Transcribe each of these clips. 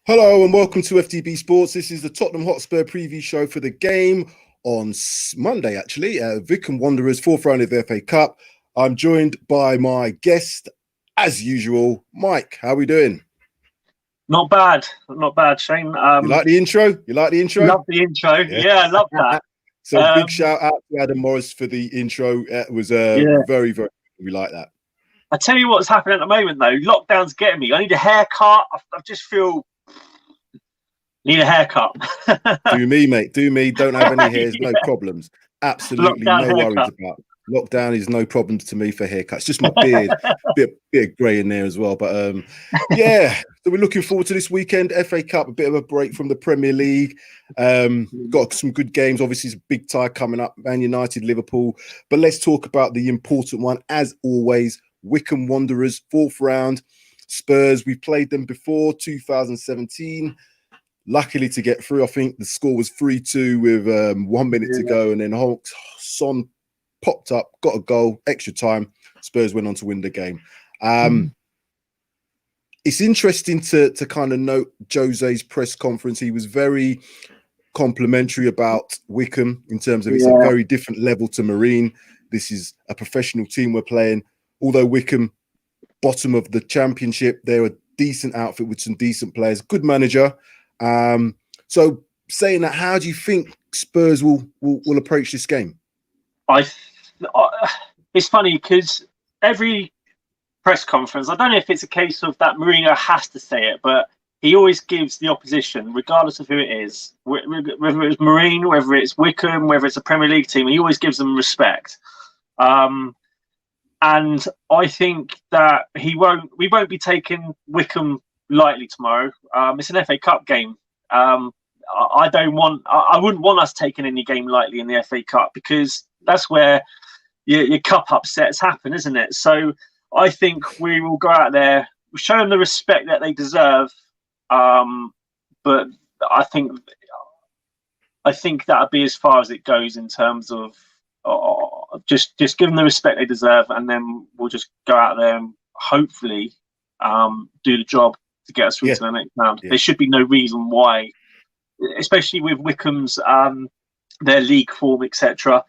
Hello and welcome to FTB Sports. This is the Tottenham Hotspur preview show for the game on Monday, actually. Wycombe Wanderers, fourth round of the FA Cup. I'm joined by my guest, as usual, Mike. How are we doing? Not bad, Shane. You like the intro? Love the intro. Yeah, I love that. So big shout out to Adam Morris for the intro. It was very, very, we like that. I tell you what's happening at the moment, though. Lockdown's getting me. I need a haircut. I just feel... Need a haircut. Do me, mate. Do me. Don't have any hairs. No problems. Absolutely no worries about it. Lockdown is no problems to me for haircuts. Just my beard, bit of grey in there as well. But yeah, so we're looking forward to this weekend. FA Cup, a bit of a break from the Premier League. Got some good games. Obviously, it's a big tie coming up. Man United, Liverpool. But let's talk about the important one, as always. Wycombe Wanderers, fourth round. Spurs, we played them before 2017. Luckily to get through, I think the score was 3-2 with 1 minute to go, and then Son popped up, got a goal, extra time. Spurs went on to win the game. It's interesting to kind of note Jose's press conference. He was very complimentary about Wycombe in terms of it's a very different level to Marine. This is a professional team we're playing. Although Wycombe, bottom of the championship, they're a decent outfit with some decent players, good manager. So saying that, how do you think Spurs will approach this game? It's funny because every press conference, I don't know if it's a case of that Mourinho has to say it, but he always gives the opposition, regardless of who it is, whether it's Marine, whether it's Wycombe, whether it's a Premier League team, he always gives them respect. And I think that we won't be taking Wycombe lightly tomorrow. It's an FA Cup game. I wouldn't want us taking any game lightly in the FA Cup, because that's where your cup upsets happen, isn't it? So I think we will go out there, show them the respect that they deserve. But I think that'll be as far as it goes in terms of just give them the respect they deserve, and then we'll just go out there and hopefully do the job to get us through to the next round. There should be no reason why, especially with Wycombe's their league form, etc.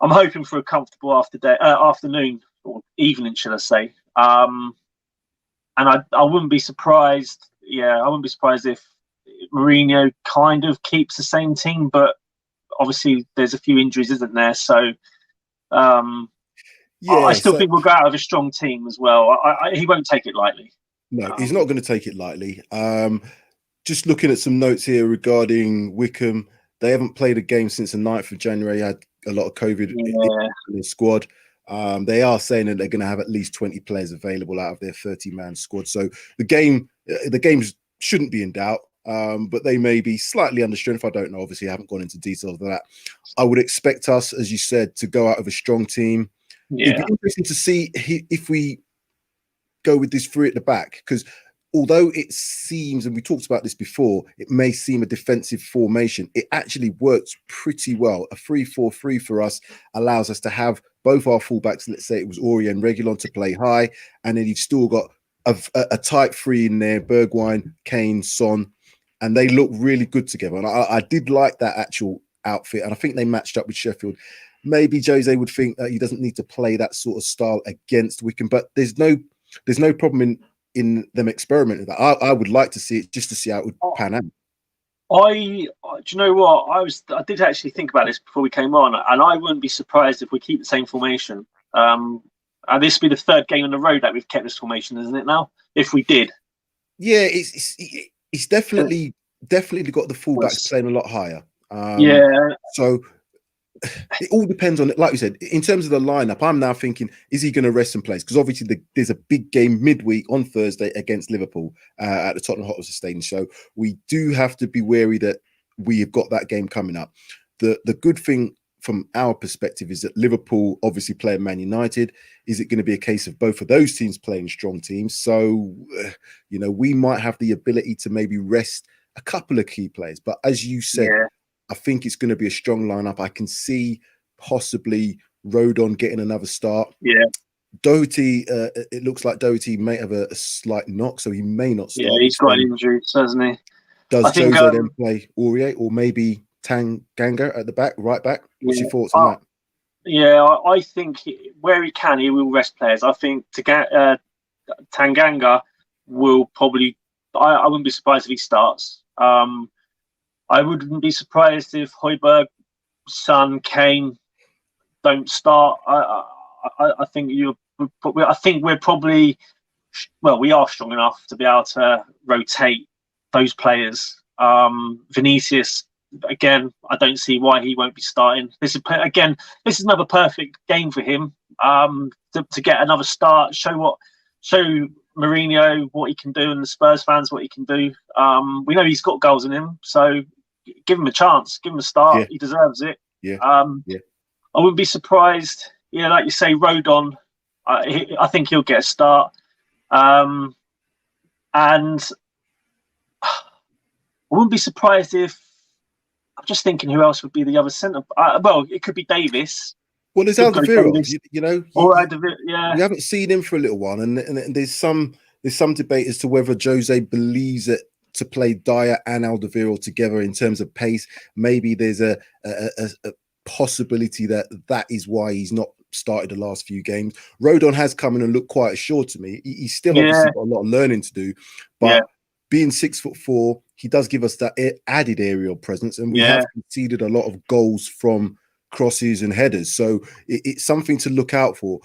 I'm hoping for a comfortable afternoon or evening, should I say? And I wouldn't be surprised. Yeah, I wouldn't be surprised if Mourinho kind of keeps the same team, but obviously there's a few injuries, isn't there? So I still think we'll go out with a strong team as well. He won't take it lightly. No, he's not going to take it lightly. Just looking at some notes here regarding Wycombe, they haven't played a game since the 9th of January. Had a lot of COVID in the squad. They are saying that they're going to have at least 20 players available out of their 30-man squad. So the games shouldn't be in doubt, but they may be slightly under strength. I don't know. Obviously, I haven't gone into details of that. I would expect us, as you said, to go out of a strong team. It'd be interesting to see if we go with this three at the back, because although it seems, and we talked about this before, it may seem a defensive formation, it actually works pretty well. A 3-4-3 for us allows us to have both our fullbacks, let's say it was Ori and Reguilon, to play high, and then you've still got a tight three in there, Bergwijn, Kane, Son, and they look really good together. And I did like that actual outfit, and I think they matched up with Sheffield. Maybe Jose would think that he doesn't need to play that sort of style against Wycombe, but there's no problem in them experimenting with that. I would like to see it, just to see how it would pan out. Do you know what? I did actually think about this before we came on, and I wouldn't be surprised if we keep the same formation. And this will be the third game in a row that we've kept this formation, isn't it now? If we did. Yeah, it's definitely got the fullbacks playing a lot higher. So it all depends on it. Like we said, in terms of the lineup, I'm now thinking, is he going to rest in place? Because obviously there's a big game midweek on Thursday against Liverpool at the Tottenham Hotspur Stadium. So we do have to be wary that we have got that game coming up. The good thing from our perspective is that Liverpool obviously playing Man United. Is it going to be a case of both of those teams playing strong teams? So, we might have the ability to maybe rest a couple of key players. But as you said, I think it's going to be a strong lineup. I can see possibly Rodon getting another start. Doherty, it looks like Doherty may have a slight knock, so he may not start. Yeah, he's got an injury, hasn't he? Does Jose then play Aurier or maybe Tanganga at the back, right back? What's your thoughts on that? Yeah, I think where he can, he will rest players. I think Tanganga will probably. I wouldn't be surprised if he starts. I wouldn't be surprised if Højbjerg, Son, Kane don't start. I think we're probably. Well, we are strong enough to be able to rotate those players. Vinicius, again, I don't see why he won't be starting. This is another perfect game for him to get another start, show Mourinho what he can do and the Spurs fans what he can do. We know he's got goals in him, so give him a chance, give him a start. Yeah. He deserves it. Yeah. I wouldn't be surprised. Yeah, like you say, Rodon. I think he'll get a start. And I wouldn't be surprised if I'm just thinking who else would be the other centre. Well, it could be Davis. Well, there's Alderweireld. You know, yeah. We haven't seen him for a little while, and there's some debate as to whether Jose believes that to play Dyer and Alderweireld together in terms of pace. Maybe there's a possibility that is why he's not started the last few games. Rodon has come in and looked quite assured to me. He's still obviously got a lot of learning to do, but being 6'4", he does give us that added aerial presence, and we have conceded a lot of goals from crosses and headers, so it's something to look out for.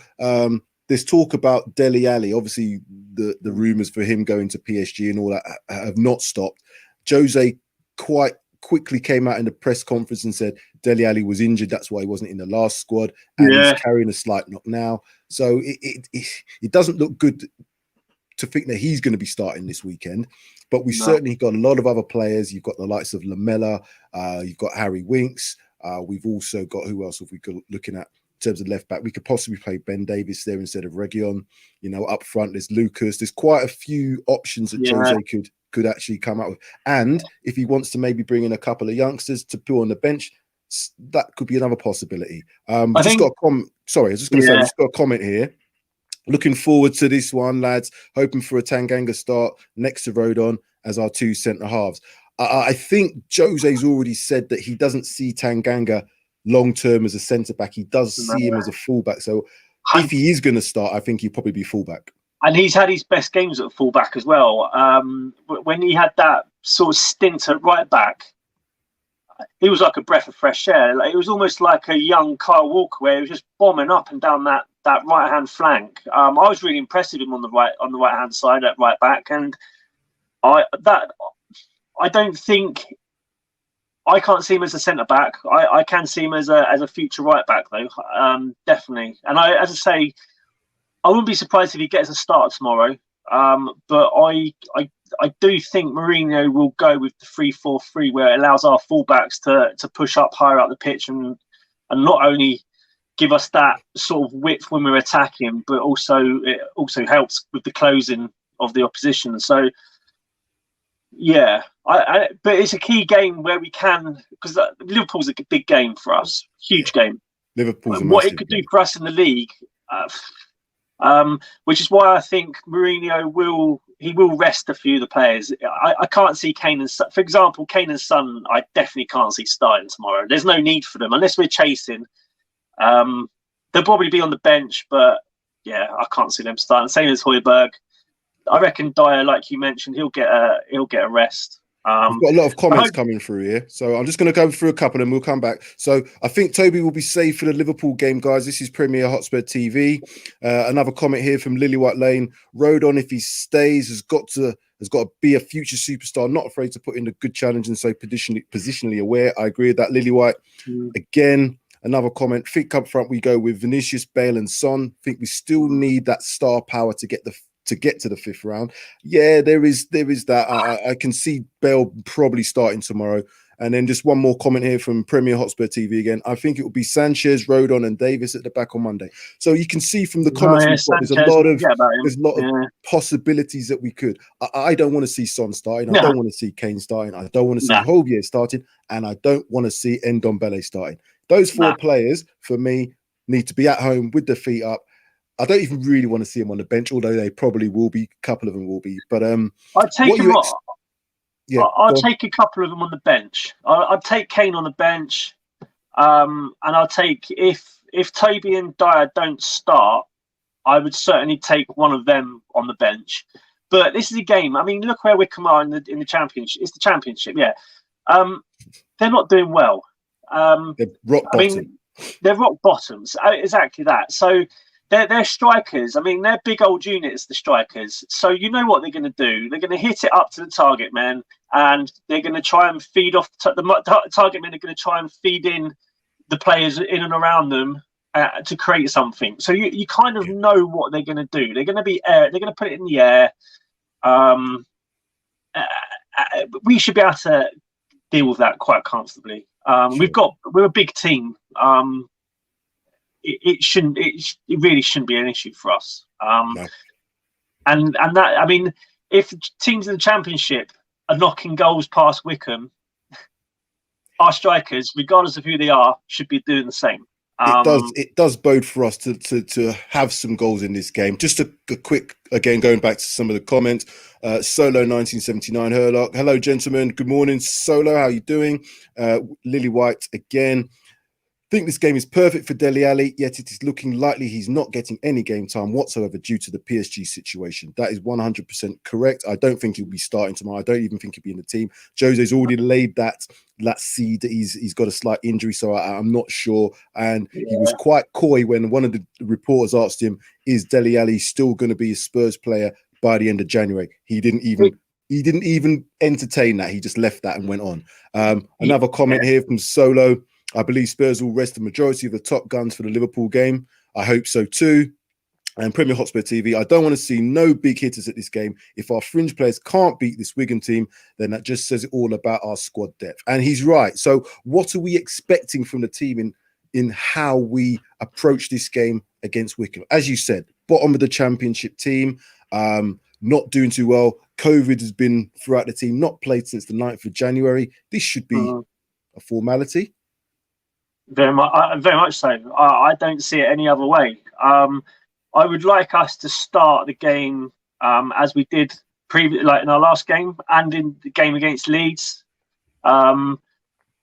There's talk about Dele Alli. Obviously, the rumours for him going to PSG and all that have not stopped. Jose quite quickly came out in the press conference and said Dele Alli was injured. That's why he wasn't in the last squad, and he's carrying a slight knock now. So it doesn't look good to think that he's going to be starting this weekend. But we've certainly got a lot of other players. You've got the likes of Lamela. You've got Harry Winks. We've also got, who else have we got looking at in terms of left back? We could possibly play Ben Davis there instead of Reguilon. You know, up front there's Lucas. There's quite a few options that Jose could actually come out with. And if he wants to maybe bring in a couple of youngsters to put on the bench, that could be another possibility. I just got a comment here. Looking forward to this one, lads. Hoping for a Tanganga start next to Rodon as our two centre halves. I think Jose's already said that he doesn't see Tanganga long term as a centre back. He does see him as a fullback. So if he is going to start, I think he'll probably be fullback. And he's had his best games at fullback as well. When he had that sort of stint at right back, he was like a breath of fresh air. It was almost like a young Kyle Walker, where he was just bombing up and down that right hand flank. I was really impressed with him on the right hand side at right back, and I don't think I can't see him as a centre back. I can see him as a future right back though, definitely. And as I say, I wouldn't be surprised if he gets a start tomorrow. But I do think Mourinho will go with the 3-4-3, where it allows our fullbacks to push up higher up the pitch and not only give us that sort of width when we're attacking, but it also helps with the closing of the opposition. So yeah, but it's a key game where we can, because Liverpool's a big game for us, huge game. Liverpool's what it could do for us in the league, which is why I think Mourinho will rest a few of the players. I can't see Kane and Son, for example, Kane and Son. I definitely can't see starting tomorrow. There's no need for them unless we're chasing. They'll probably be on the bench, but yeah, I can't see them starting. Same as Højbjerg. I reckon Dyer, like you mentioned, he'll get a rest. We've got a lot of comments coming through here, so I'm just going to go through a couple and we'll come back. So I think Toby will be safe for the Liverpool game, guys. This is Premier Hotspur TV. Another comment here from Lily White Lane. Rodon, if he stays, has got to be a future superstar, not afraid to put in a good challenge and so positionally aware. I agree with that, Lily White. Again, another comment. Think up front we go with Vinicius, Bale and Son. Think we still need that star power to get to the fifth round. Yeah, there is that. I can see Bale probably starting tomorrow. And then just one more comment here from Premier Hotspur TV again. I think it will be Sanchez, Rodon and Davis at the back on Monday. So you can see from the comments there's a lot of possibilities that we could. I don't want to see Son starting. I don't want to see Kane starting. I don't want to see Højbjerg starting. And I don't want to see Ndombele starting. Those four players, for me, need to be at home with their feet up. I don't even really want to see him on the bench, although they probably will be. A couple of them will be. But I'd take him on. Yeah, I'll take a couple of them on the bench. I'd take Kane on the bench, and I'll take if Toby and Dyer don't start, I would certainly take one of them on the bench. But this is a game. I mean, look where Wycombe are in the championship. It's the championship, yeah. They're not doing well. they're rock bottom. I mean, they're rock bottoms. Exactly that. So they're strikers. I mean, they're big old units, the strikers. So you know what they're going to do. They're going to hit it up to the target men, and they're going to try and feed off the target men. Are going to try and feed in the players in and around them to create something. So you kind of know what they're going to do. They're going to be they're going to put it in the air. We should be able to deal with that quite comfortably. We're a big team. It really shouldn't be an issue for us. No. And that, I mean, if teams in the championship are knocking goals past Wycombe, our strikers, regardless of who they are, should be doing the same. It does bode for us to have some goals in this game. Just a quick, again, going back to some of the comments. Solo 1979 Herlock. Hello, gentlemen. Good morning, Solo. How are you doing? Lily White again. Think this game is perfect for Dele Alli, yet it is looking likely he's not getting any game time whatsoever due to the PSG situation. That is 100% correct. I don't think he'll be starting tomorrow. I don't even think he'll be in the team. Jose's already laid that seed that he's got a slight injury, so I'm not sure. And he was quite coy when one of the reporters asked him, is Dele Alli still going to be a Spurs player by the end of January? He didn't even entertain that. He just left that and went on. Another comment here from Solo. I believe Spurs will rest the majority of the top guns for the Liverpool game. I hope so too. And Premier Hotspur TV, I don't want to see no big hitters at this game. If our fringe players can't beat this Wigan team, then that just says it all about our squad depth. And he's right. So what are we expecting from the team in how we approach this game against Wycombe? As you said, bottom of the championship team, not doing too well. COVID has been throughout the team, not played since the 9th of January. This should be a formality. Very much so. I don't see it any other way. I would like us to start the game as we did previously, like in our last game and in the game against Leeds.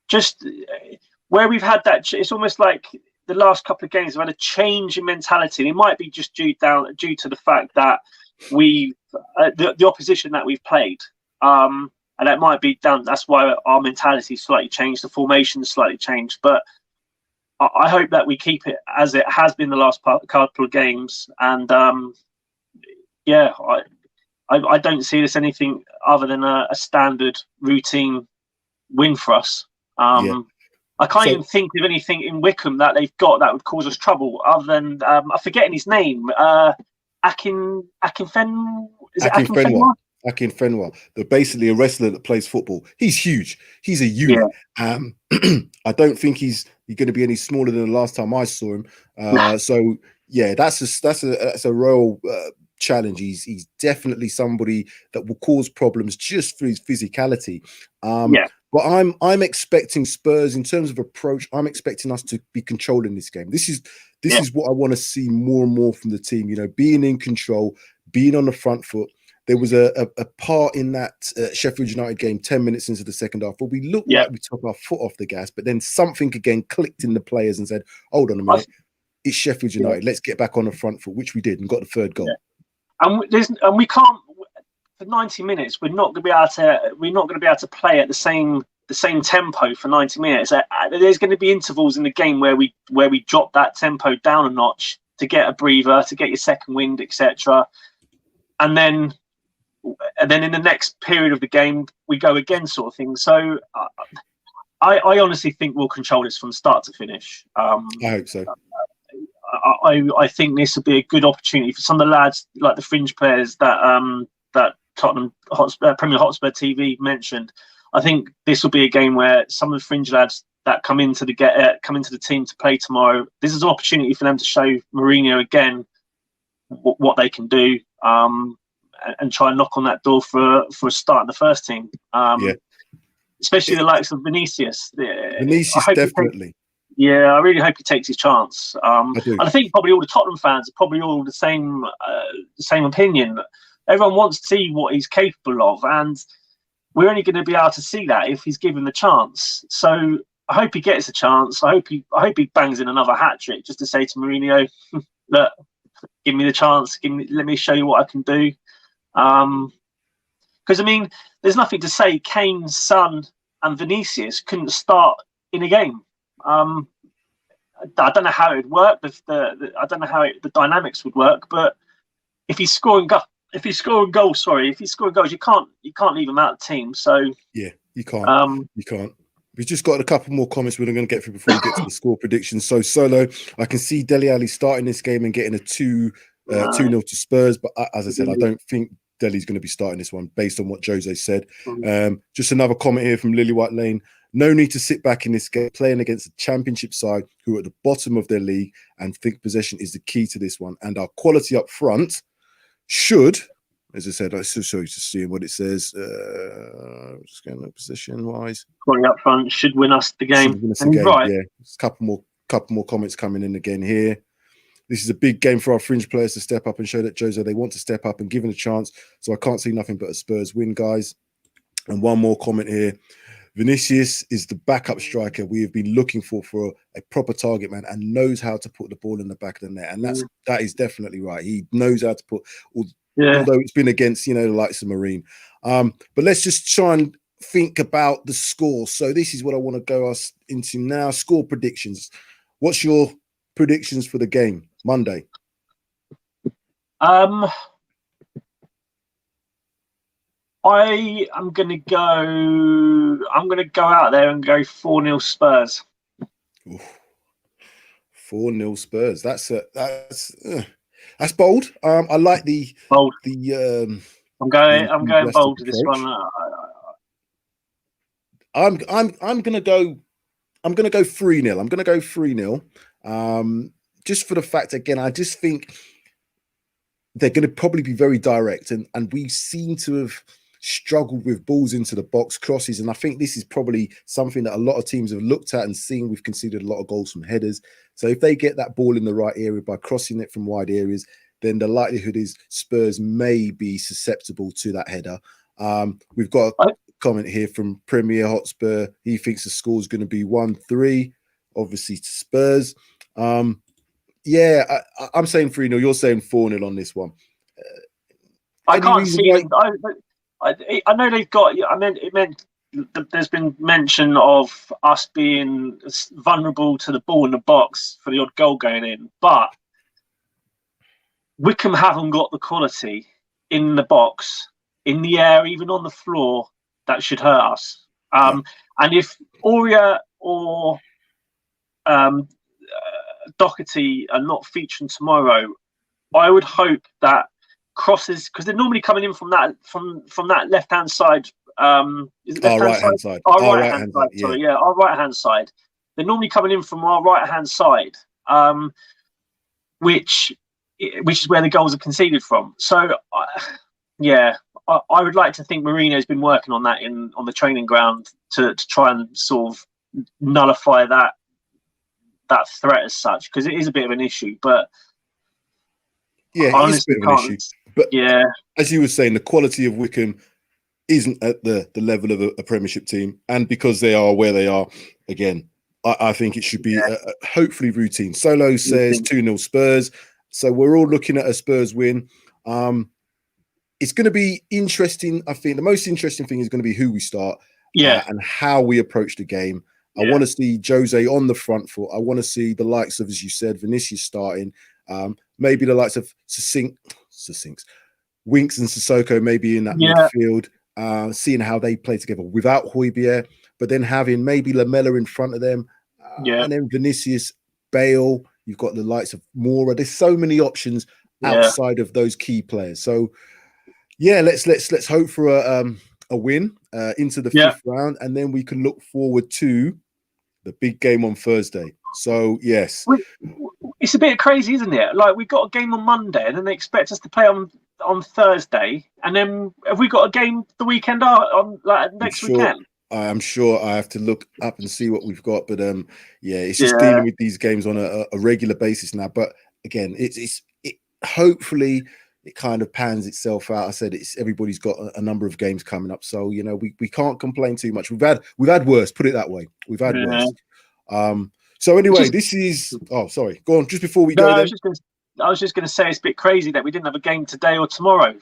Just where we've had that, it's almost like the last couple of games have had a change in mentality. It might be just due to the fact that the opposition that we've played. And that might be down. That's why our mentality slightly changed. The formation slightly changed, but I hope that we keep it as it has been the last couple of games. And I don't see this anything other than a standard routine win for us. I can't even think of anything in Wycombe that they've got that would cause us trouble, other than I'm forgetting his name. Akinfenwa. Akinfenwa, they're basically a wrestler that plays football. He's huge. He's a unit. Yeah. I don't think he's going to be any smaller than the last time I saw him. So yeah, that's a real challenge. He's definitely somebody that will cause problems just through his physicality. But I'm expecting Spurs in terms of approach. I'm expecting us to be controlling this game. This is what I want to see more and more from the team. You know, being in control, being on the front foot. There was a part in that Sheffield United game 10 minutes into the second half where we looked like we took our foot off the gas, but then something again clicked in the players and said, hold on a minute, it's Sheffield United. Let's get back on the front foot, which we did and got the third goal. And we can't, for 90 minutes, we're not going to be able to play at the same tempo for 90 minutes. There's going to be intervals in the game where we drop that tempo down a notch to get a breather, to get your second wind, etc. And then in the next period of the game, we go again, sort of thing. So I honestly think we'll control this from start to finish. I hope so. I think this will be a good opportunity for some of the lads, like the fringe players that Tottenham Premier Hotspur TV mentioned. I think this will be a game where some of the fringe lads that come into the team to play tomorrow, this is an opportunity for them to show Mourinho again what they can do. And try and knock on that door for a start in the first team. Especially the likes of Vinicius. Vinicius, definitely. Yeah, I really hope he takes his chance. I do. And I think probably all the Tottenham fans are probably all the same opinion. Everyone wants to see what he's capable of, and we're only going to be able to see that if he's given the chance. So I hope he gets a chance. I hope he bangs in another hat trick just to say to Mourinho, look, give me the chance. Let me show you what I can do. Because I mean, there's nothing to say Kane, Son, and Vinicius couldn't start in a game. I don't know how it would work. I don't know how the dynamics would work. But if he's scoring goals, you can't leave him out of the team. So yeah, you can't. You can't. We've just got a couple more comments we're going to get through before we get to the score predictions. So Solo, I can see Dele Alli starting this game and getting a 2-0 to Spurs. But as I said, I don't think Dele's going to be starting this one based on what Jose said. Just another comment here from Lily White Lane. No need to sit back in this game, playing against a championship side who are at the bottom of their league, and think possession is the key to this one. And our quality up front should, as I said, I'm so sorry to see what it says. Just going to position wise. Quality up front should win us the game. Right. Yeah, there's a couple more comments coming in again here. This is a big game for our fringe players to step up and show that Jose they want to step up and give them a chance. So I can't see nothing but a Spurs win, guys. And one more comment here. Vinicius is the backup striker we have been looking for a proper target man, and knows how to put the ball in the back of the net. And that is definitely right. He knows how to put, although it's been against, the likes of Marine. But let's just try and think about the score. So this is what I want to go us into now. Score predictions. What's your predictions for the game Monday? I am going to go out there and go 4-0 Spurs. 4-0 Spurs. That's bold. I like the bold. I'm going bold to this one. I'm going to go 3-0. I'm going to go 3-0. Just for the fact, again, I just think they're going to probably be very direct, and we seem to have struggled with balls into the box, crosses, and I think this is probably something that a lot of teams have looked at and seen. We've conceded a lot of goals from headers, so if they get that ball in the right area by crossing it from wide areas, then the likelihood is Spurs may be susceptible to that header. We've got a comment here from Premier Hotspur. He thinks the score is going to be 1-3, obviously to Spurs. I'm saying 3-0. You're saying 4-0 on this one. I can't see. I know they've got. It meant there's been mention of us being vulnerable to the ball in the box for the odd goal going in, but Wycombe haven't got the quality in the box, in the air, even on the floor that should hurt us. And if Aurea or Doherty are not featuring tomorrow, I would hope that crosses, because they're normally coming in from that left hand side. Is it left hand side? Our right hand side. Sorry, yeah, our right hand side. They're normally coming in from our right hand side, which is where the goals are conceded from. So, I would like to think Mourinho's been working on that on the training ground to try and sort of nullify that threat as such, because it is a bit of an issue. But yeah, it is a bit of an issue. But as you were saying, the quality of Wycombe isn't at the level of a Premiership team, and because they are where they are, again, I think it should be hopefully routine. Solo says 2-0 Spurs, so we're all looking at a Spurs win. It's going to be interesting. I think the most interesting thing is going to be who we start, and how we approach the game. I want to see Jose on the front foot. I want to see the likes of, as you said, Vinicius starting. Maybe the likes of Winks and Sissoko maybe in that midfield, seeing how they play together without Højbjerg, but then having maybe Lamela in front of them, and then Vinicius, Bale. You've got the likes of Moura. There's so many options outside of those key players. So let's hope for a win into the fifth round, and then we can look forward to the big game on Thursday. So yes, it's a bit crazy, isn't it? Like, we got a game on Monday, and then they expect us to play on Thursday, and then have we got a game the weekend on next weekend? I'm sure I have to look up and see what we've got, but yeah, it's just dealing with these games on a regular basis now. But again, it hopefully it kind of pans itself out. I said everybody's got a number of games coming up, so you know we can't complain too much. We've had worse, put it that way. We've had worse. So anyway, this is sorry, go on. Just before we go, I was just going to say it's a bit crazy that we didn't have a game today or tomorrow.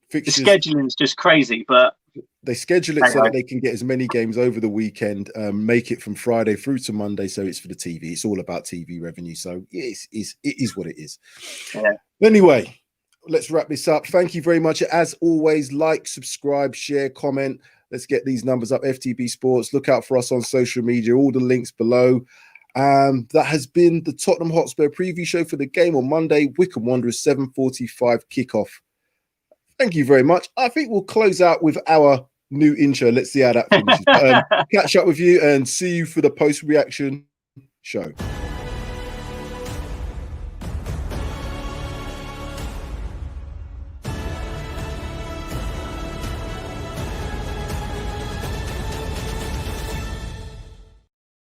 Fixtures, the scheduling is just crazy, but they schedule it so that they can get as many games over the weekend, make it from Friday through to Monday, so it's for the TV. It's all about TV revenue. So it is what it is. Yeah. Anyway, let's wrap this up. Thank you very much. As always, like, subscribe, share, comment. Let's get these numbers up. FTB Sports. Look out for us on social media. All the links below. That has been the Tottenham Hotspur preview show for the game on Monday. Wycombe Wanderers 7:45 kickoff. Thank you very much. I think we'll close out with our new intro. Let's see how that finishes. Catch up with you and see you for the post-reaction show.